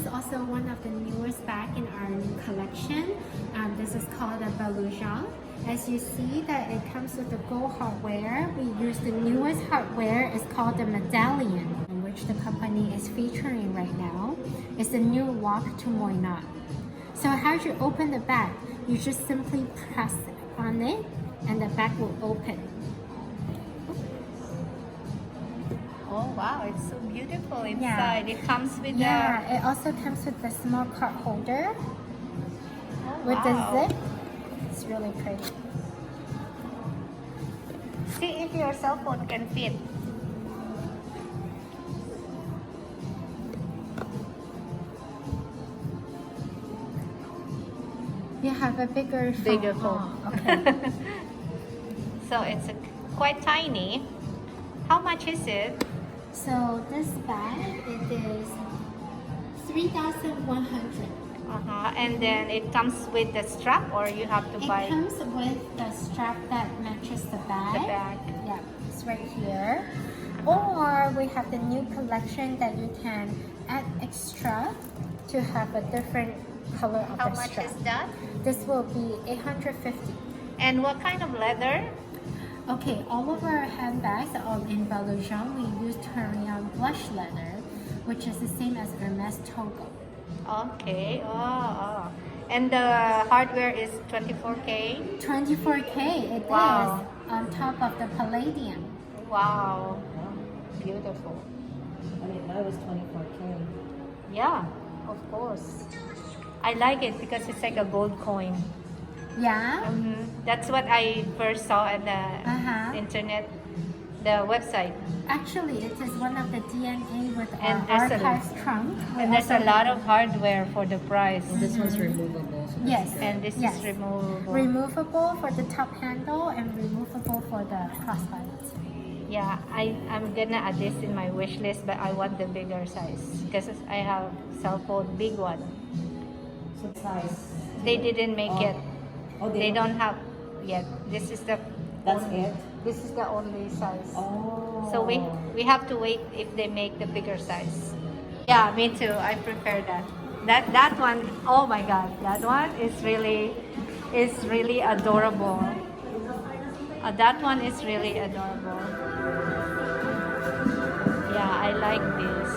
is also one of the newest bag in our new collection. This is called a Baluchon. As you see that it comes with the gold hardware. We use the newest hardware. It's called the Medallion, which the company is featuring right now. It's the new walk to Moynat. So how do you open the bag? You just simply press on it and the bag will open. Oh wow, it's so beautiful inside. It comes with it also comes with the small card holder with the zip. It's really pretty. See if your cell phone can fit. You have a bigger phone. Oh, okay. So it's quite tiny. How much is it? So this bag, it is 3,100. And then it comes with the strap, or you have to buy? It comes with the strap that matches the bag. The bag. Yeah, it's right here. Or we have the new collection that you can add extra to have a different color of How the much strap. is that? This will be 850. And what kind of leather? Okay, all of our handbags are in Baluchon. We use Réjane blush leather, which is the same as Hermes Togo. Okay. Oh. And the hardware is 24K? 24K, it Wow. is on top of the Palladium. Wow. Beautiful. I mean, that was 24K. Yeah, of course. I like it because it's like a gold coin. Yeah? That's what I first saw on the internet, the website. Actually, it is one of the DNA with And our there's archives trunk. And there's a lot of hardware for the price. Well, this one's removable. So Yes. And this is removable. Removable for the top handle and removable for the crossbite. Yeah, I'm gonna add this in my wish list, but I want the bigger size because I have cell phone big one. So size. They didn't make it. Oh, They don't have yet. This is the That's only, it? This is the only size. Oh. So we have to wait if they make the bigger size. Yeah, me too. I prefer that. That one, oh my god, that one is really adorable. That one is really adorable. Yeah, I like this.